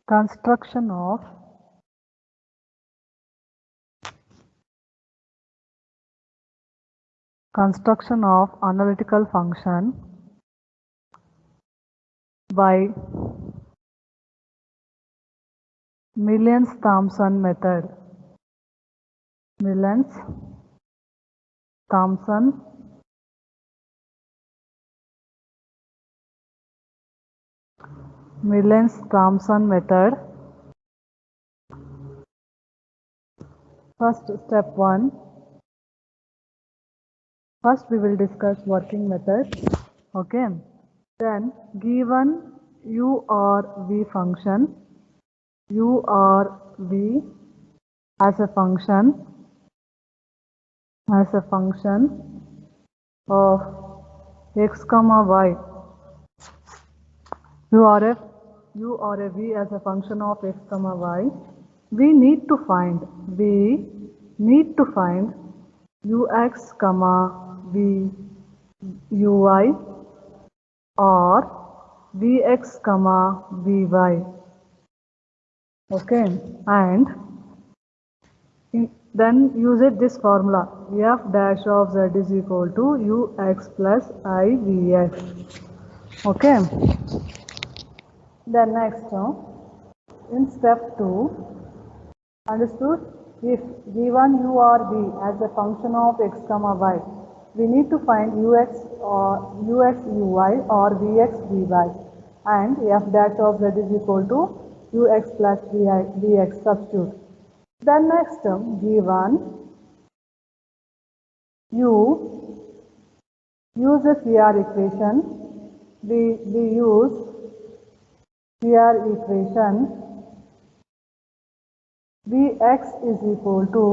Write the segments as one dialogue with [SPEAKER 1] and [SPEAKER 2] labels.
[SPEAKER 1] construction of analytical function by Millens-Thomson method. Millens-Thomson method. First, step 1. First we will discuss working method. Okay. Then given u or v function, u or v as a function of x comma y, u or a v as a function of x comma y, we need to find ux comma v uy or vx comma vy. Okay, and then use this formula, f dash of z is equal to ux plus I vx. Okay, then next in step 2, understood? If given u or v as a function of x comma y, we need to find ux uy or vx vy, and f dash of z is equal to ux plus vx. Substitute. Then next term, given use the CR equation. We use CR equation. Vx is equal to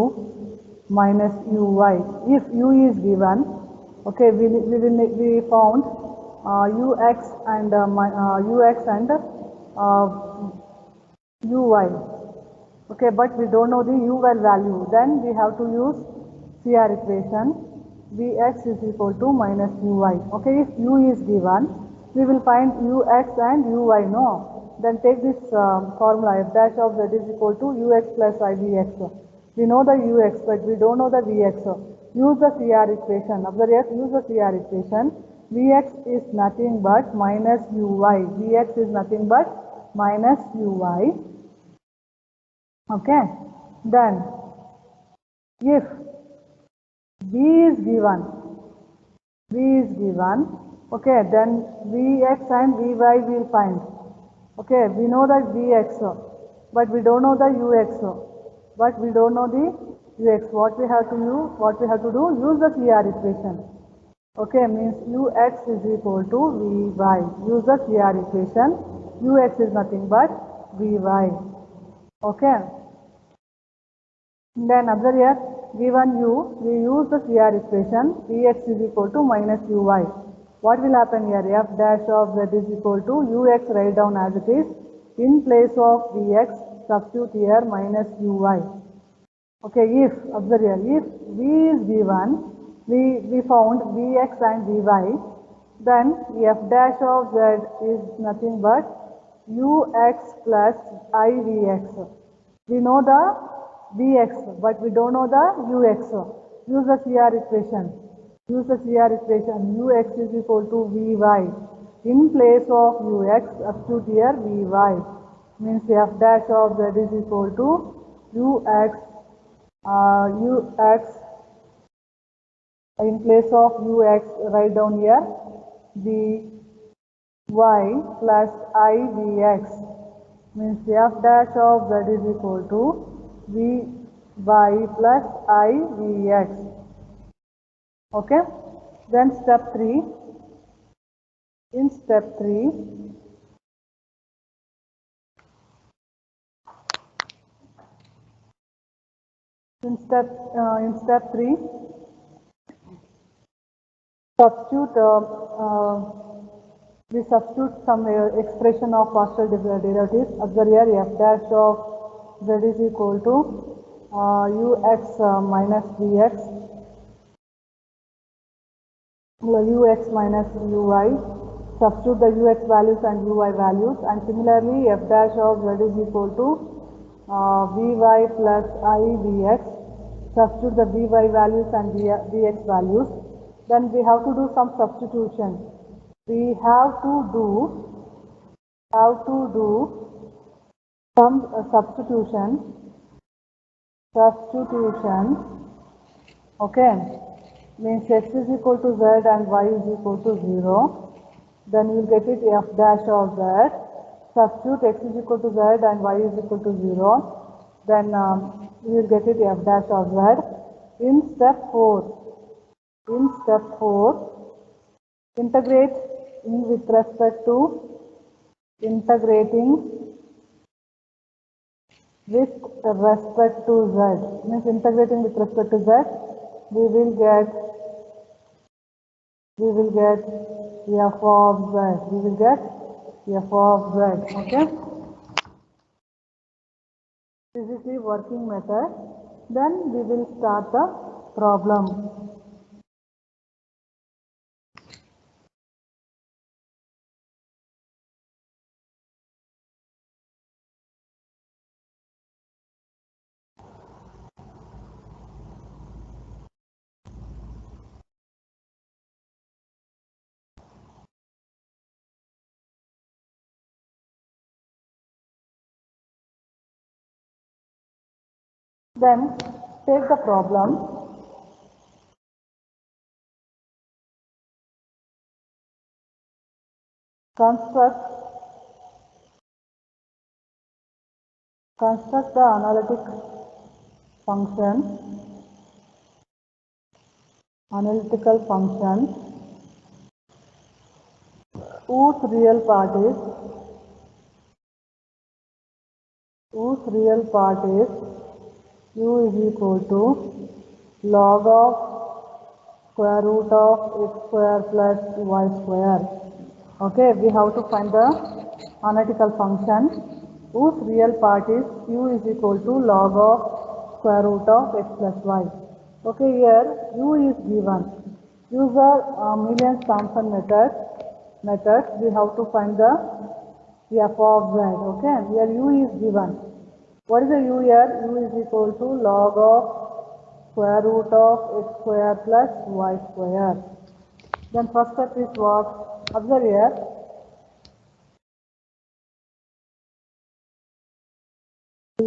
[SPEAKER 1] minus uy. If u is given, okay, we found ux and uy. Okay, but we don't know the uy value. Then we have to use CR equation. Vx is equal to minus uy. Okay, if u is given, we will find ux and uy. No. Then take this formula, f dash of z is equal to ux plus ivx. We know the ux, but we don't know the vx. Use the CR equation. Observe, yes, use the CR equation. Vx is nothing but minus uy. Vx is nothing but minus uy. Okay. Then, if v is given, okay, then vx and vy we will find. Okay, we know that vx, but we don't know the ux, but we don't know the ux. What we have to do? Use the CR equation. Okay, means ux is equal to vy. Use the CR equation. Ux is nothing but vy. Okay. Then observe here, given u, we use the CR equation. Vx is equal to minus uy. What will happen here? F dash of z is equal to ux, write down as it is. In place of vx, substitute here minus uy. Okay, if, observe here, if v is given, we found vx and vy, then f dash of z is nothing but ux plus ivx. We know the vx, but we don't know the ux. Use the CR equation. Use the CR equation. Ux is equal to vy. In place of ux, substitute here vy. Means f dash of z is equal to ux in place of ux, write down here vy plus ivx. Means f dash of z is equal to vy plus ivx. Okay. Then step 3. In step 3, we substitute some expression of partial derivatives. Observe here, f dash of z is equal to ux minus vx, ux minus uy. substitute the ux values and uy values, and similarly f dash of z is equal to vy plus I vx. Substitute the vy values and vx values. Then we have to do some substitution. We have to do some substitution. Okay, means x is equal to z and y is equal to 0. Then you will get it f dash of z. Substitute x is equal to z and y is equal to 0. Then you will get it f dash of z. In step 4, integrate with respect to z, means integrating with respect to z, we will get f of z, okay. This is the working method. Then we will start the problem. Then take the problem. Construct the analytic analytical function whose real part is u is equal to log of square root of x square plus y square. Okay, we have to find the analytical function whose real part is u is equal to log of square root of x plus y. Okay, here u is given. Use the Millian-Thomson methods. We have to find the f of z. Okay, here u is given. What is the u here? U is equal to log of square root of x square plus y square. Then first step is what? Observe here.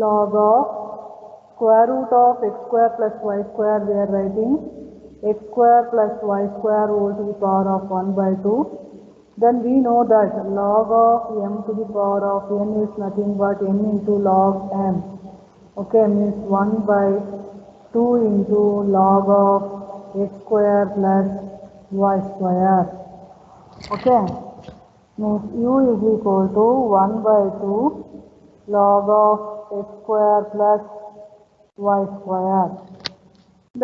[SPEAKER 1] Log of square root of x square plus y square, we are writing x square plus y square whole to the power of 1 by 2. Then we know that log of m to the power of n is nothing but n into log m. Okay, means 1 by 2 into log of x square plus y square. Okay, means u is equal to 1 by 2 log of x square plus y square.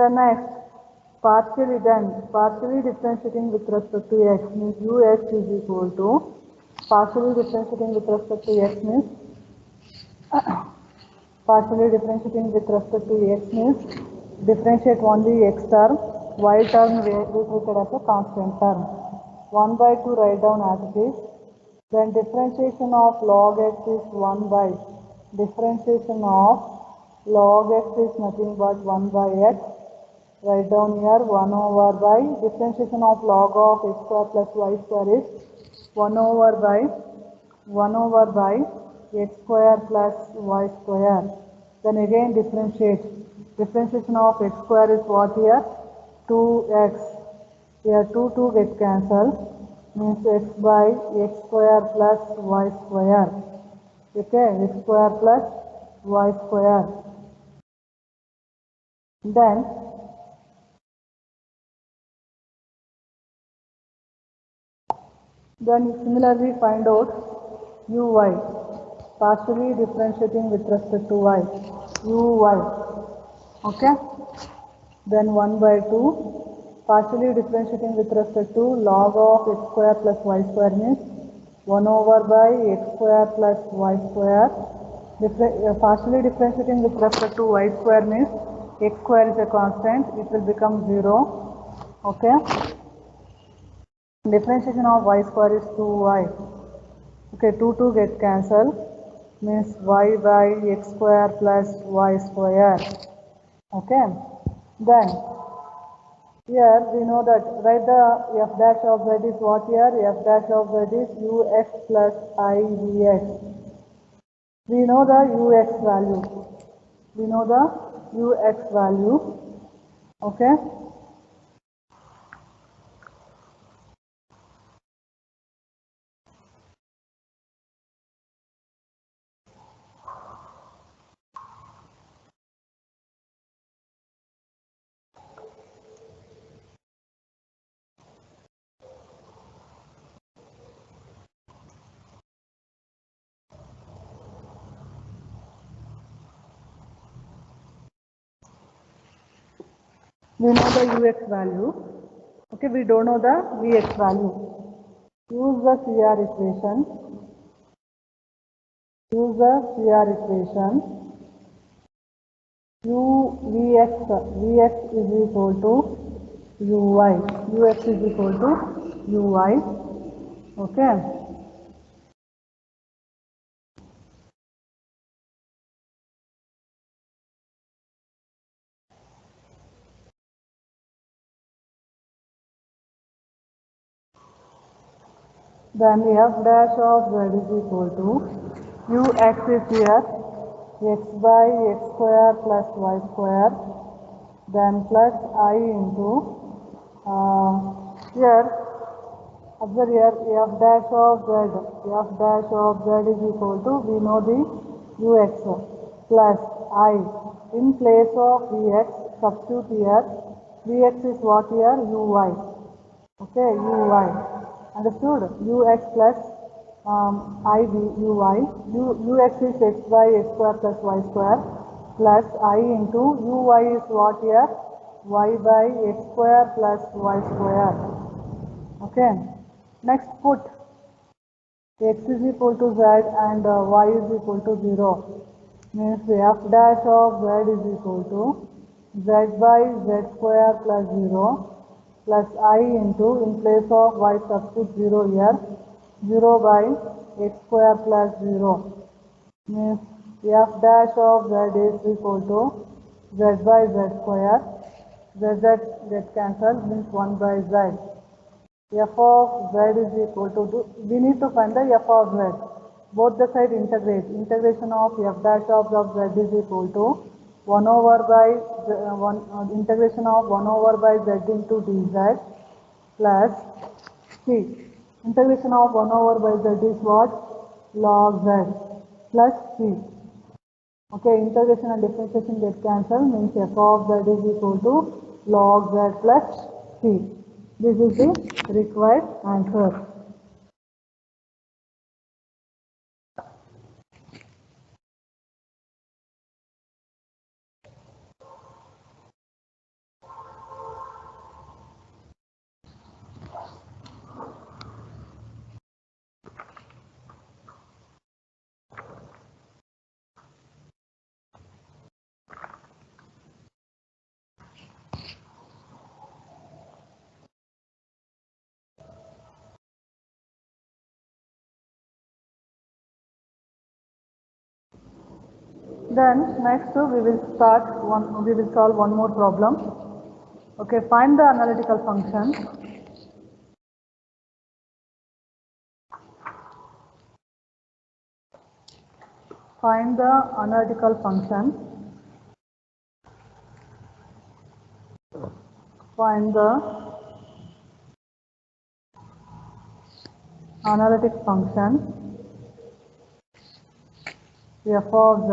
[SPEAKER 1] The next, partially differentiating with respect to x, means ux is equal to partially differentiating with respect to x means differentiate only x term, y term we treated as a constant term. 1 by 2 write down as it is. Then differentiation of log x is 1 by differentiation of log x is nothing but 1 by x. Write down here 1 over by differentiation of log of x square plus y square is 1 over by x square plus y square. Then again differentiation of x square is what here? 2x. Here 2 gets cancelled, means x by x square plus y square. Okay, x square plus y square. Then similarly find out uy, partially differentiating with respect to y, uy. Okay, then 1 by 2 partially differentiating with respect to log of x square plus y square means 1 over by x square plus y square. Partially differentiating with respect to y square means x square is a constant, it will become 0. Okay. Differentiation of y square is 2y. Okay, 2 get cancelled, means y by x square plus y square. Okay, then here we know that write the f dash of z is what here? F dash of z is ux plus I dx. We know the ux value. We know the ux value. Okay. We know the ux value. Okay, we don't know the vx value. Use the CR equation. Use the CR equation. Vx is equal to uy. Ux is equal to uy. Okay. Then f dash of z is equal to ux is here x by x square plus y square, then plus I into here observe here f dash of z is equal to, we know the ux plus I in place of vx substitute here, vx is what here? Uy. Okay, uy. Understood? Ux plus I b uy. Ux is x by x square plus y square plus I into uy is what here? Y by x square plus y square. Okay. Next put x is equal to z and y is equal to 0. Means f dash of z is equal to z by z square plus 0 plus I into, in place of y substitute 0 here, 0 by x square plus 0. Means f dash of z is equal to z by z square. Z get cancelled, means 1 by z. F of z is equal to, we need to find the f of z. Both the side integrate. Integration of f dash of z is equal to 1 over by integration of 1 over by z into dz plus c. Integration of 1 over by z is what? Log z plus c. Okay, integration and differentiation get cancelled, means f of z is equal to log z plus c. This is the required answer. Then next we will solve one more problem. Okay, find the analytical function. Find the analytical function. Find the analytic function f of z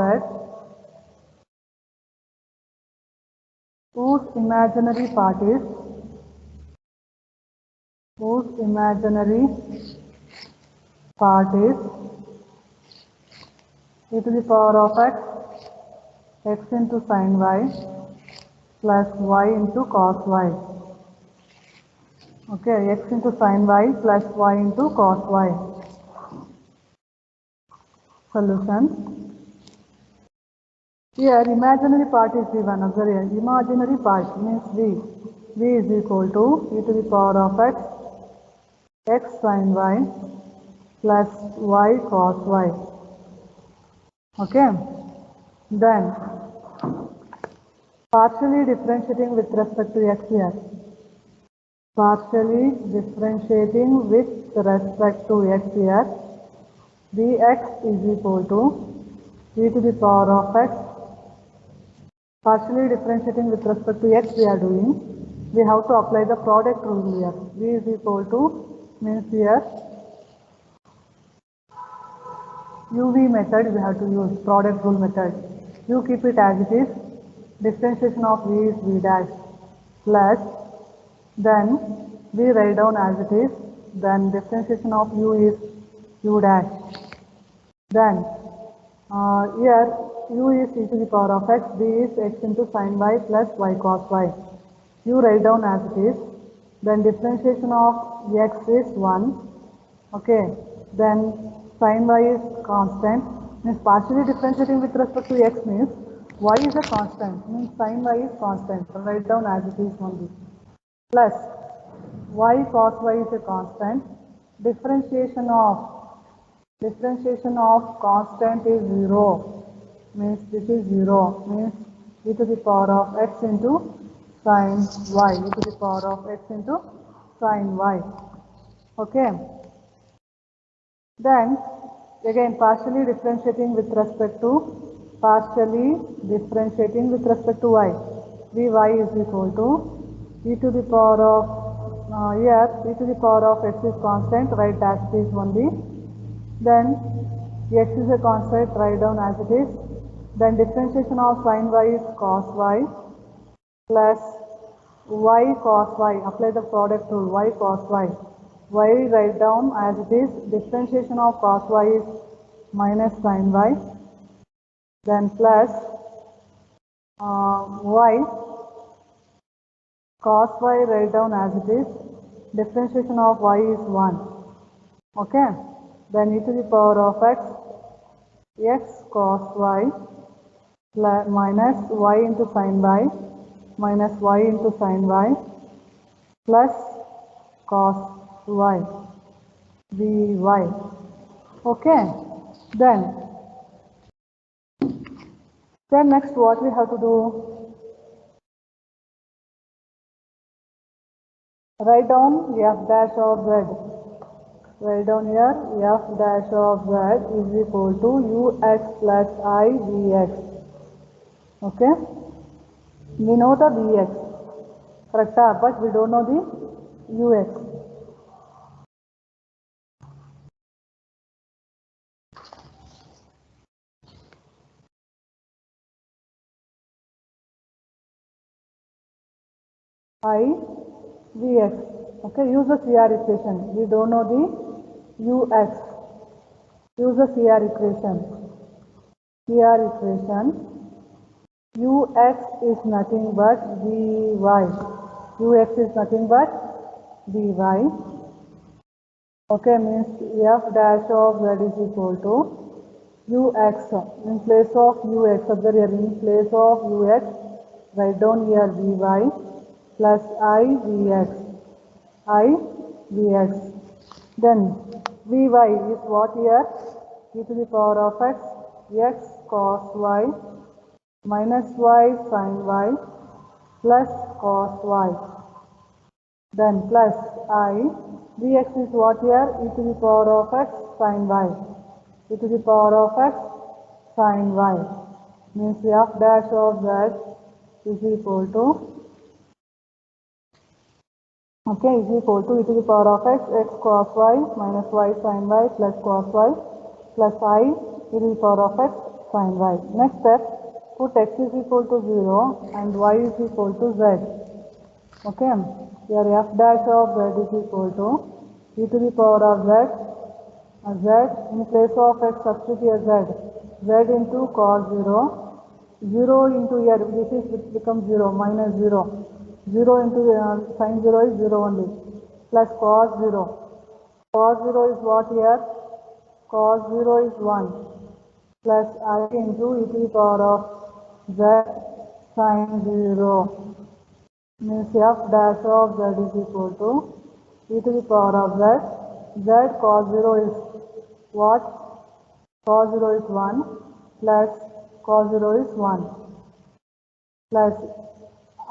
[SPEAKER 1] whose imaginary part is e to the power of x into sin y plus y into cos y. Okay, x into sin y plus y into cos y. Solution. Here imaginary part is given. Observe here, imaginary part means v. V is equal to e to the power of x x sin y plus y cos y. Okay. Then partially differentiating with respect to x here. Partially differentiating with respect to x here. Dx is equal to e to the power of x. Partially differentiating with respect to x we are doing. We have to apply the product rule here. V is equal to means here UV method we have to use, product rule method. You keep it as it is. Differentiation of V is V dash plus, then we write down as it is, then differentiation of U is U dash. Then here U is e to the power of x, V is x into sin y plus y cos y. You write down as it is. Then differentiation of x is 1. Okay. Then sin y is constant. Means partially differentiating with respect to x means y is a constant. Means sin y is constant. Write down as it is only. Plus y cos y is a constant. Differentiation of constant is 0. Means this is 0. Means e to the power of x into sin y. E to the power of x into sin y. Okay. Then again partially differentiating with respect to y. Vy is equal to e to the power of here e to the power of x is constant, write as it is only. Then x is a constant, write down as it is. Then differentiation of sin y is cos y plus y cos y. Apply the product rule, y cos y. Y write down as it is. Differentiation of cos y is minus sin y. Then plus y cos y write down as it is. Differentiation of y is 1. Okay. Then e to the power of x cos y plus minus y into sin y minus y into sin y plus cos y Vy. Okay. Then next what we have to do? Write down f dash of z. Write down here f dash of z is equal to ux plus I dx. Okay. We know the dx, correct? But we don't know the ux. I dx. Okay. Use the CR equation. We don't know the ux. Use the CR equation. CR equation. Ux is nothing but Vy. Ux is nothing but Vy. Okay, means f dash of z is equal to ux. In place of ux, observe here, in place of ux, write down here Vy plus I dx. I dx. Then Vy is what here? E to the power of x cos y minus y sin y plus cos y. Then plus I dx is what here? E to the power of x sin y. E to the power of x sin y. Means f dash of z is equal to, okay, is equal to e to the power of x cos y minus y sin y plus cos y plus I e to the power of x sin y. Next step, put x is equal to 0 and y is equal to z. Okay, here f dash of z is equal to e to the power of z, in place of x substitute here z into cos 0, 0 into here, this is becomes 0, minus 0, 0 into sin 0 is 0 only, plus cos 0. Cos 0 is what here? Cos 0 is 1 plus I into e to the power of z sin 0. Means f dash of z is equal to e to the power of z. Z cos 0 is what? Cos 0 is 1 plus cos 0 is 1 plus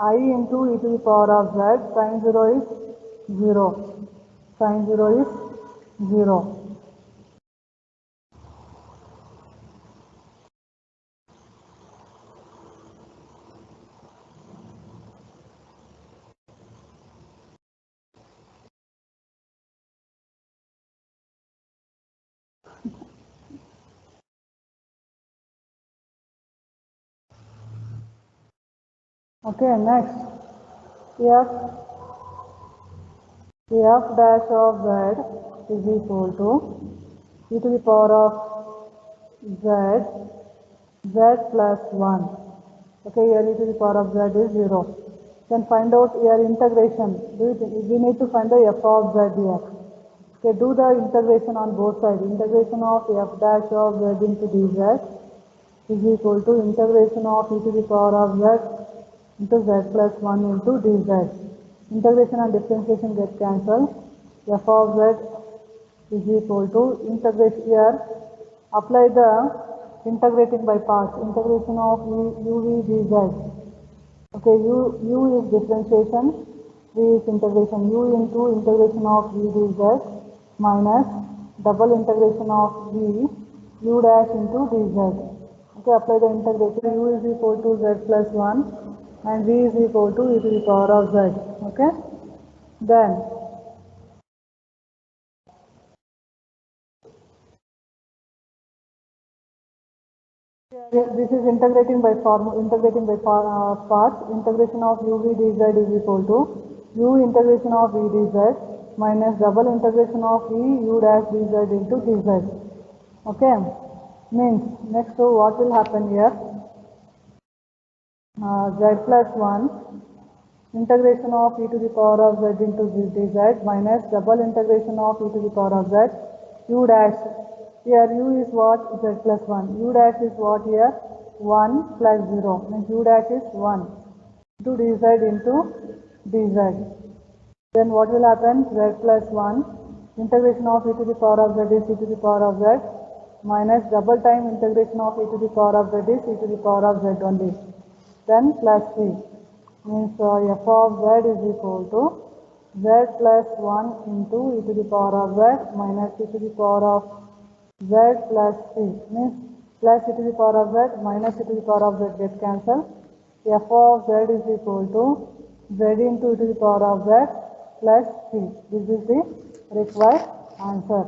[SPEAKER 1] I into e to the power of z. Sin 0 is 0. Sin 0 is 0. Okay, next f dash of z is equal to e to the power of z plus 1. Okay, here e to the power of z is 0. Then find out here integration. We need to find the f of z here. Okay, do the integration on both sides. Integration of f dash of z into dz is equal to integration of e to the power of z into z plus 1 into dz. Integration and differentiation get cancelled. F of z is equal to integration here. Apply the integrating by parts. Integration of uv dz. Okay, u is differentiation, v is integration. U into integration of v dz minus double integration of v u dash into dz. Okay, apply the integration. U is equal to z plus 1 and v is equal to e to the power of z. Okay, then this is integrating by parts. Integration of uv dz is equal to u integration of v dz minus double integration of v u dash dz into dz. Okay, means next, so what will happen here? Z plus 1 integration of e to the power of z into dz minus double integration of e to the power of z u dash. Here u is what? Z plus 1. U dash is what here? 1 plus 0. Means u dash is 1 into dz into dz. Then what will happen? Z plus 1 integration of e to the power of z is e to the power of z minus double time integration of e to the power of z is e to the power of z only. Then plus 3 means f of z is equal to z plus 1 into e to the power of z minus e to the power of z plus 3 means plus e to the power of z minus e to the power of z get cancelled. F of z is equal to z into e to the power of z plus 3. This is the required answer.